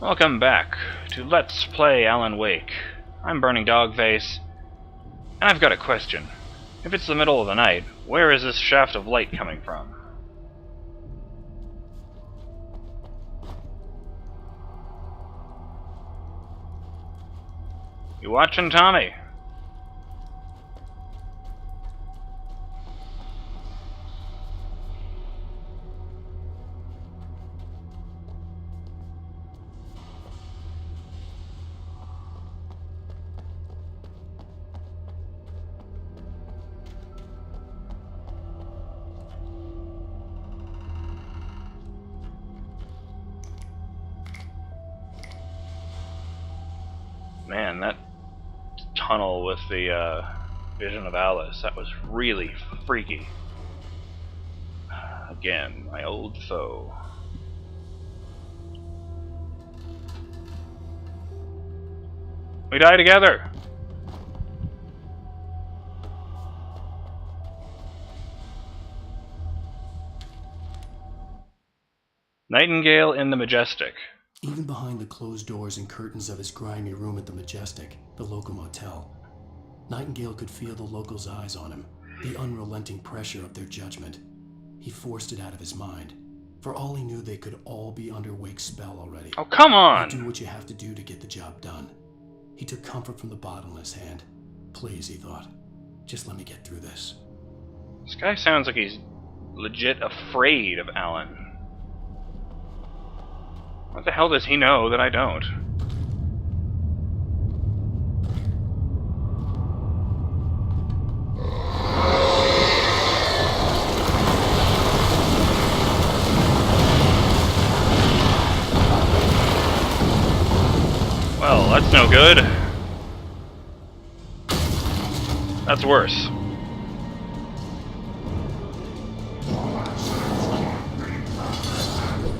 Welcome back to Let's Play Alan Wake. I'm BurningDogFace, and I've got a question. If it's the middle of the night, where is this shaft of light coming from? You watching, Tommy? Man, that tunnel with the vision of Alice, that was really freaky. Again, my old foe. We die together! Nightingale in the Majestic. Even behind the closed doors and curtains of his grimy room at the Majestic, the local motel, Nightingale could feel the locals' eyes on him, the unrelenting pressure of their judgment. He forced it out of his mind. For all he knew, they could all be under Wake's spell already. Oh, come on! You do what you have to do to get the job done. He took comfort from the bottle in his hand. Please, he thought, just let me get through this. This guy sounds like he's legit afraid of Alan. What the hell does he know that I don't? Well, that's no good. That's worse.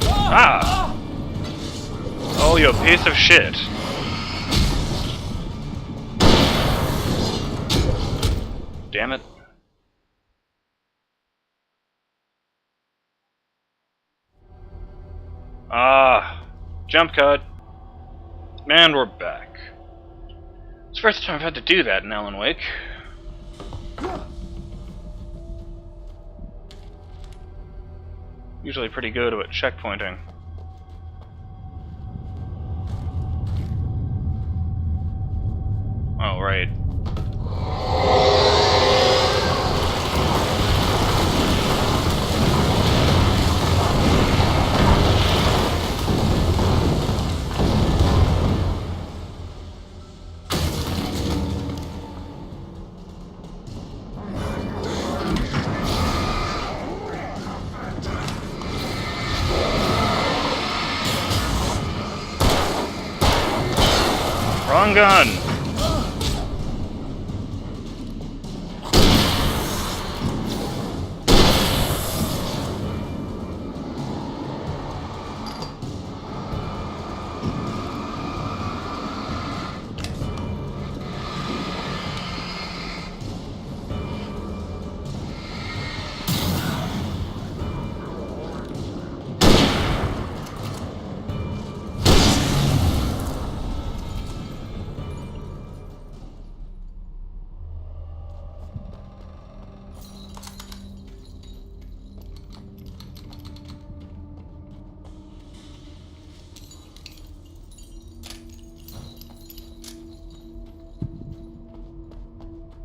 Ah! Oh, you piece of shit. Damn it. Ah, jump cut. And we're back. It's the first time I've had to do that in Alan Wake. Usually pretty good at checkpointing. Oh, right. Wrong gun!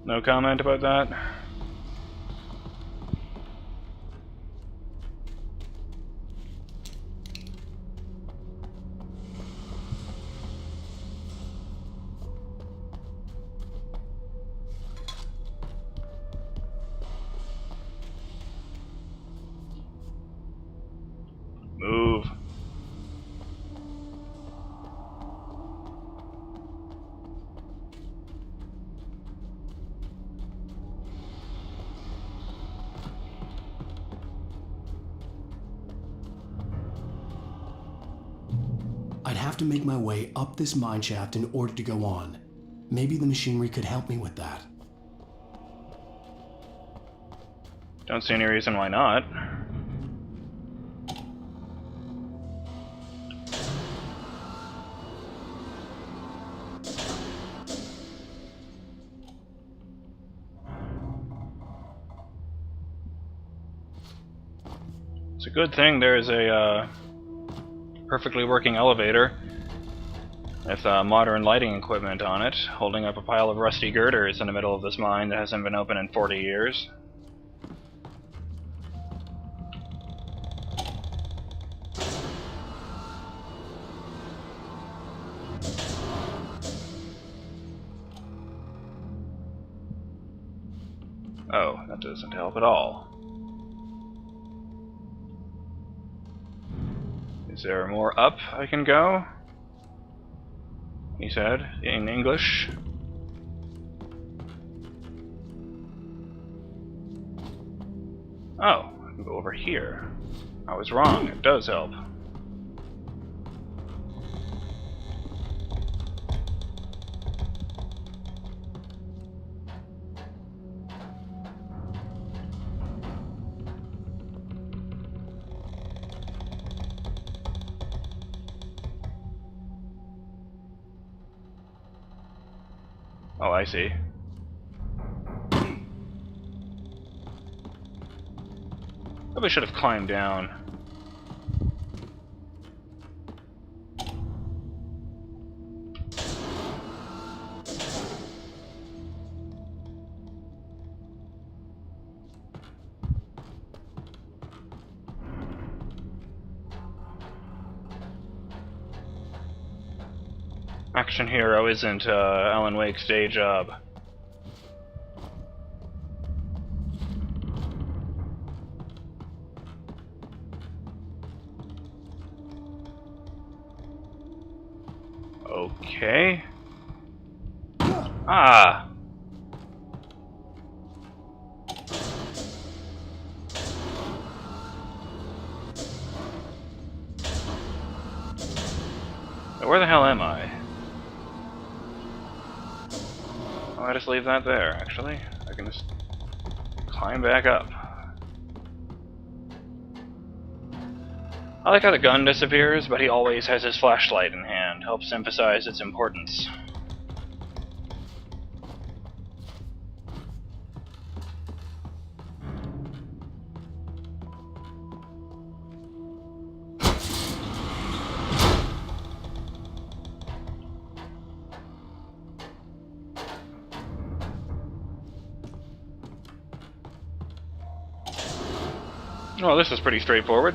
No comment about that? Move. I'd have to make my way up this mine shaft in order to go on. Maybe the machinery could help me with that. Don't see any reason why not. It's a good thing there's a perfectly working elevator with modern lighting equipment on it, holding up a pile of rusty girders in the middle of this mine that hasn't been open in 40 years. Oh, that doesn't help at all. Is there more up I can go? He said, in English. Oh, I can go over here. I was wrong, it does help. Oh, I see. Probably should have climbed down. Action hero isn't Alan Wake's day job. Okay. Ah! Where the hell am I? Oh, I just leave that there, actually. I can just climb back up. I like how the gun disappears, but he always has his flashlight in hand. Helps emphasize its importance. Oh, this is pretty straightforward.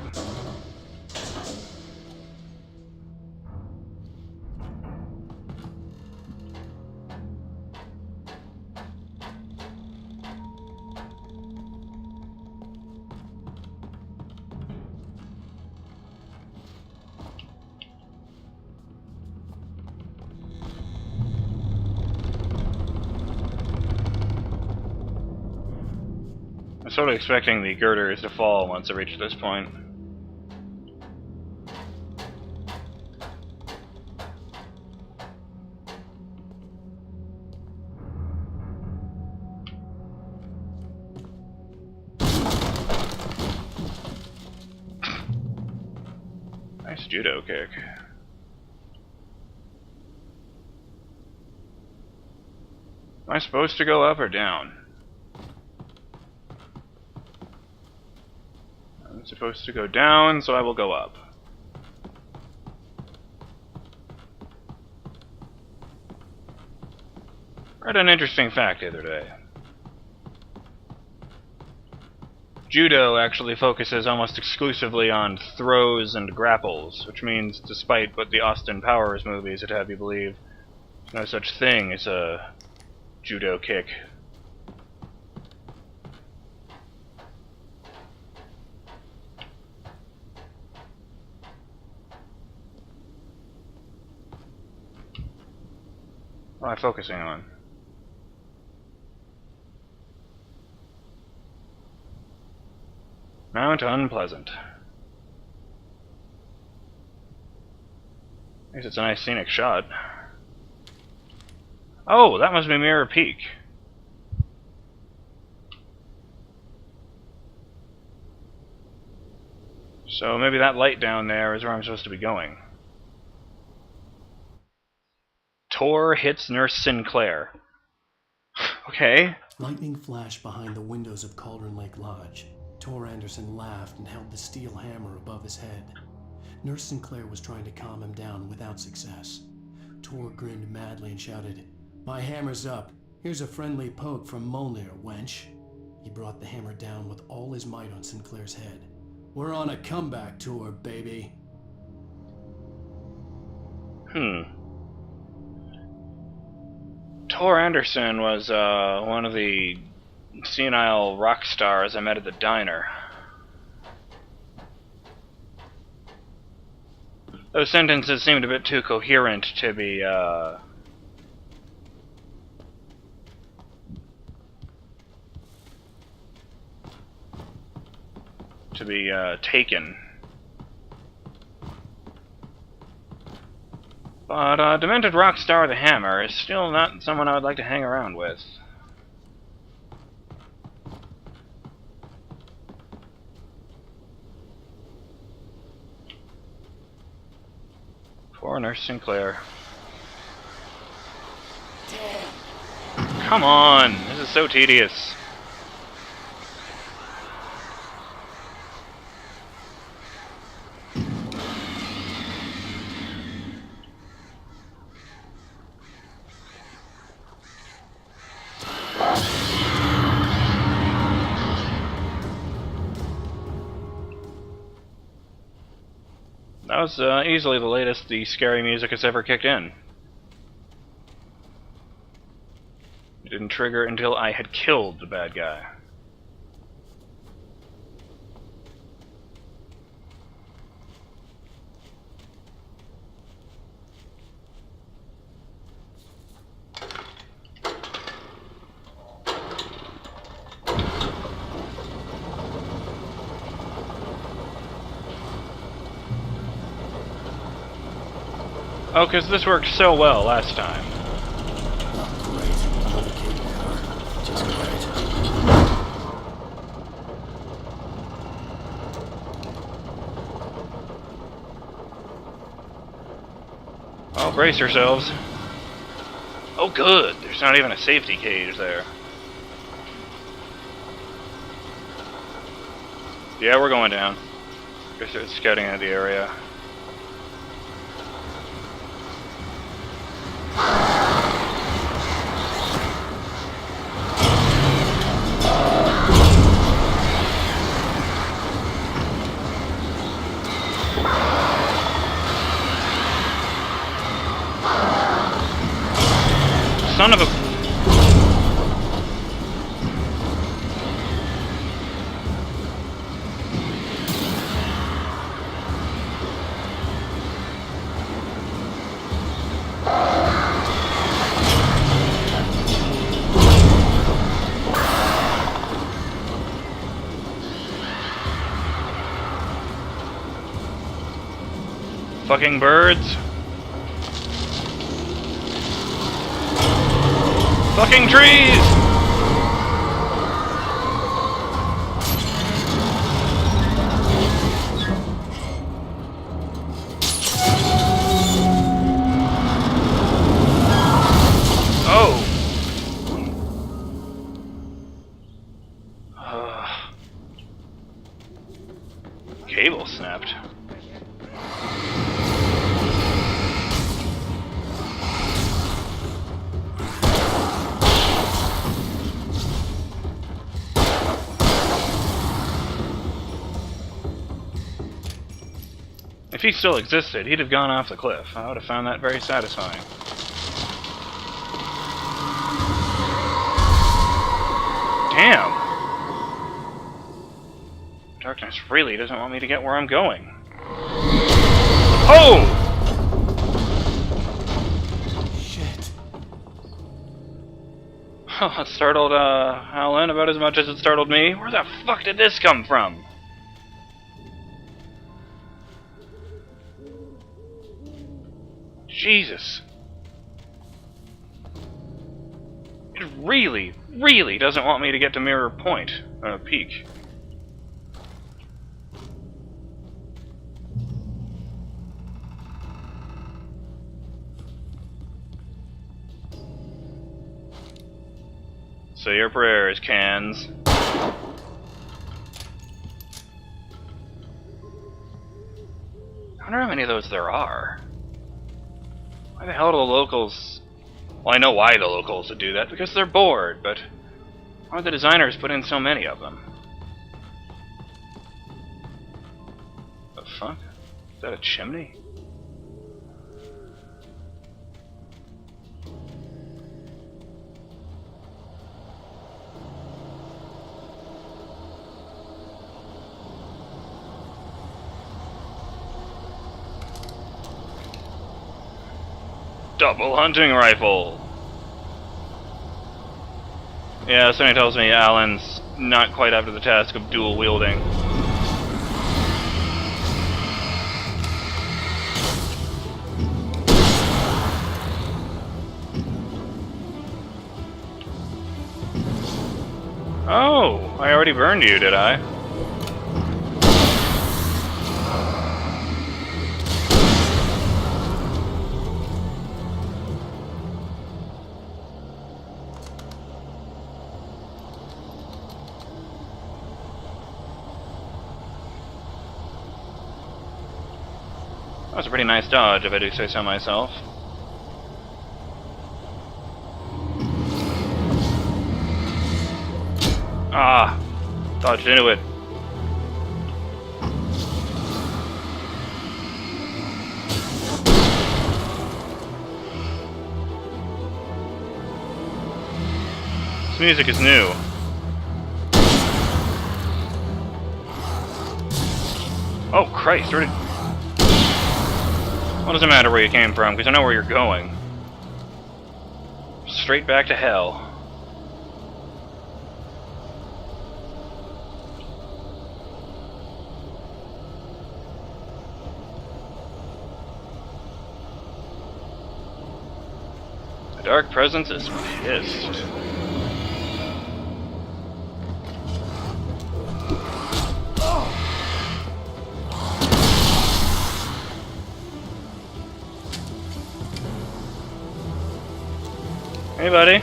I'm sort of expecting the girders to fall once I reach this point. Nice judo kick. Am I supposed to go up or down? I'm supposed to go down, so I will go up. Read an interesting fact the other day. Judo actually focuses almost exclusively on throws and grapples, which means, despite what the Austin Powers movies would have you believe, there's no such thing as a judo kick. What am I focusing on? Mount Unpleasant. I guess it's a nice scenic shot. Oh, that must be Mirror Peak. So maybe that light down there is where I'm supposed to be going. Tor hits Nurse Sinclair. Okay. Lightning flashed behind the windows of Cauldron Lake Lodge. Tor Anderson laughed and held the steel hammer above his head. Nurse Sinclair was trying to calm him down without success. Tor grinned madly and shouted, "My hammer's up. Here's a friendly poke from Molnir, wench." He brought the hammer down with all his might on Sinclair's head. "We're on a comeback tour, baby." Tor Anderson was one of the senile rock stars I met at the diner. Those sentences seemed a bit too coherent to be taken. But Demented Rockstar with a Hammer is still not someone I would like to hang around with. Poor Nurse Sinclair. Damn. Come on! This is so tedious. That was easily the latest the scary music has ever kicked in. It didn't trigger until I had killed the bad guy. Oh, because this worked so well last time. Great. Another cable car. Just great. Oh, brace yourselves. Oh, good. There's not even a safety cage there. Yeah, we're going down. Just start scouting out the area. Son of a... Fucking birds. Fucking trees! Oh! Cable snapped. If he still existed, he'd have gone off the cliff. I would have found that very satisfying. Damn! Darkness really doesn't want me to get where I'm going. Oh! Shit. Oh, that startled Alan about as much as it startled me. Where the fuck did this come from? Jesus. It really, really doesn't want me to get to Mirror Point, Peak. Say your prayers, Cans. wonder how many of those there are. Why the hell do the locals... Well, I know why the locals would do that, because they're bored, but why would the designers put in so many of them? The fuck? Is that a chimney? Double hunting rifle! Yeah, somebody tells me Alan's not quite up to the task of dual wielding. Oh, I already burned you, did I? That was a pretty nice dodge, if I do say so myself. Ah! Dodged into it. This music is new. Oh Christ, where did... What does it matter where you came from, because I know where you're going. Straight back to hell. The dark presence is pissed. Hey, buddy.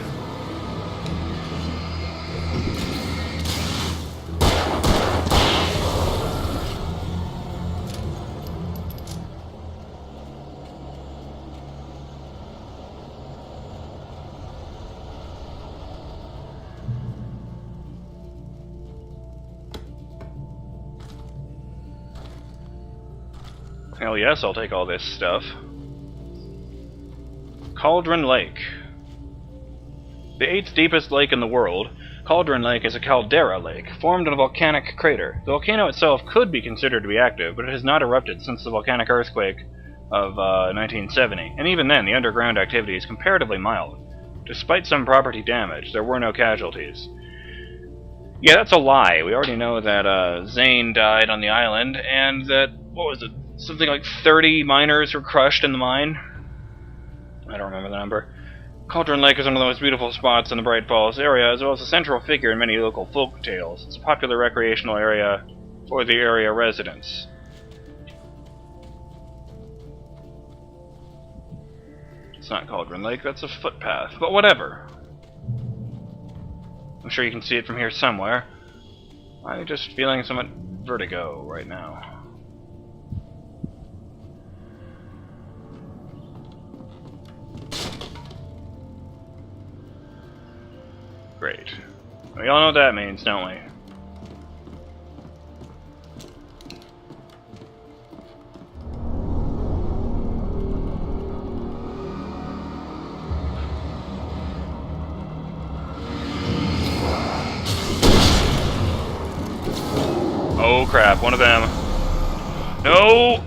Hell yes, I'll take all this stuff. Cauldron Lake. The 8th deepest lake in the world, Cauldron Lake is a caldera lake, formed in a volcanic crater. The volcano itself could be considered to be active, but it has not erupted since the volcanic earthquake of 1970, and even then the underground activity is comparatively mild. Despite some property damage, there were no casualties. Yeah, that's a lie. We already know that Zane died on the island, and that, what was it, something like 30 miners were crushed in the mine? I don't remember the number. Cauldron Lake is one of the most beautiful spots in the Bright Falls area, as well as a central figure in many local folk tales. It's a popular recreational area for the area residents. It's not Cauldron Lake, that's a footpath, but whatever. I'm sure you can see it from here somewhere. I'm just feeling somewhat vertigo right now. Great. We all know what that means, don't we? Oh crap, one of them. No!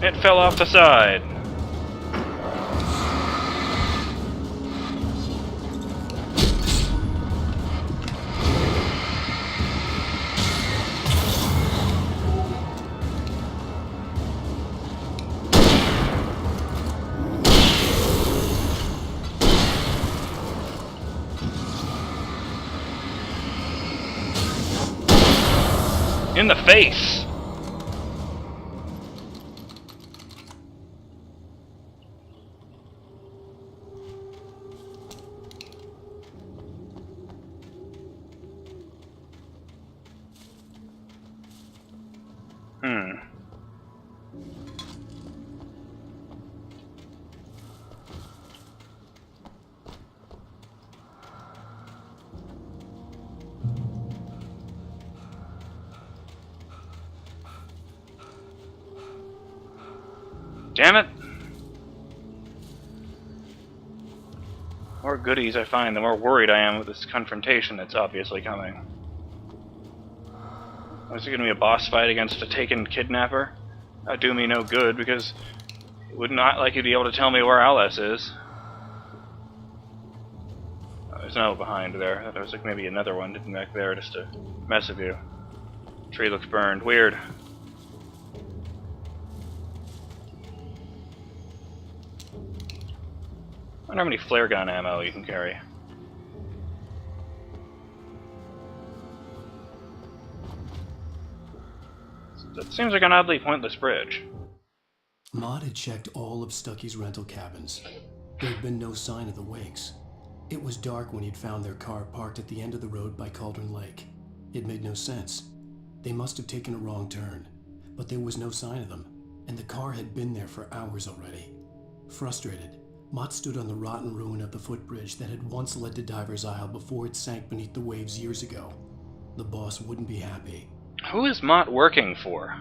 It fell off the side. In the face! Damn it! The more goodies I find, the more worried I am with this confrontation that's obviously coming. Is it going to be a boss fight against a taken kidnapper? That'd do me no good, because it would not like you to be able to tell me where Alice is. Oh, there's no behind there. There was like maybe another one hidden back there just to mess with you. Tree looks burned. Weird. I wonder how many flare gun ammo you can carry. That seems like an oddly pointless bridge. Maud had checked all of Stucky's rental cabins. There had been no sign of the Wakes. It was dark when he'd found their car parked at the end of the road by Cauldron Lake. It made no sense. They must have taken a wrong turn, but there was no sign of them, and the car had been there for hours already. Frustrated, Mott stood on the rotten ruin of the footbridge that had once led to Diver's Isle before it sank beneath the waves years ago. The boss wouldn't be happy. Who is Mott working for?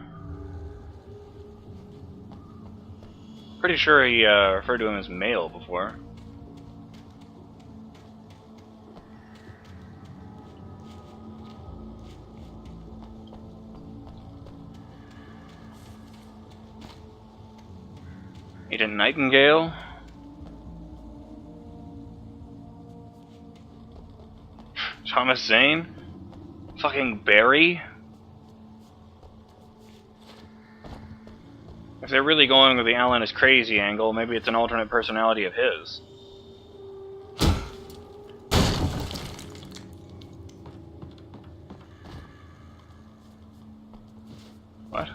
Pretty sure he referred to him as male before. Agent Nightingale? Thomas Zane? Fucking Barry? If they're really going with the Alan is crazy angle, maybe it's an alternate personality of his. What?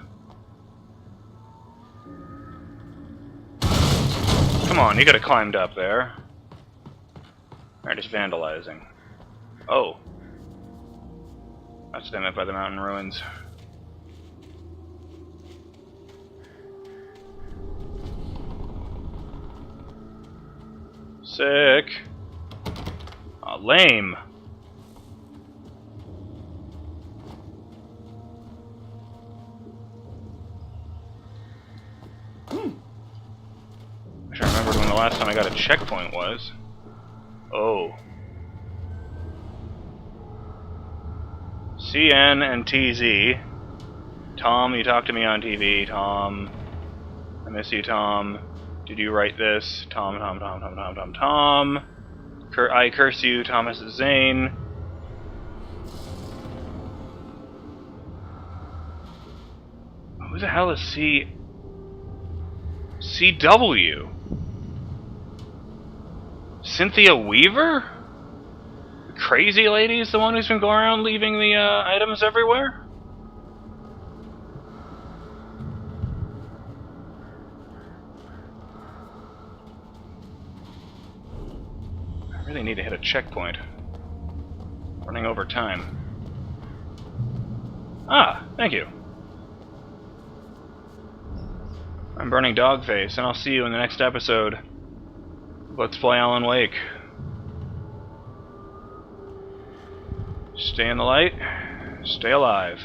Come on, you could have climbed up there. They're just vandalizing. Oh. That's them up by the mountain ruins. Sick. Aw, lame. I should remember when the last time I got a checkpoint was. Oh. CN and TZ. Tom, you talked to me on TV. Tom. I miss you, Tom. Did you write this? Tom. I curse you, Thomas Zane. Who the hell is CW? Cynthia Weaver? The crazy lady is the one who's been going around leaving the items everywhere? I really need to hit a checkpoint. Running over time. Ah, thank you. I'm BurningDogFace, and I'll see you in the next episode. Let's play Alan Wake. Stay in the light, stay alive.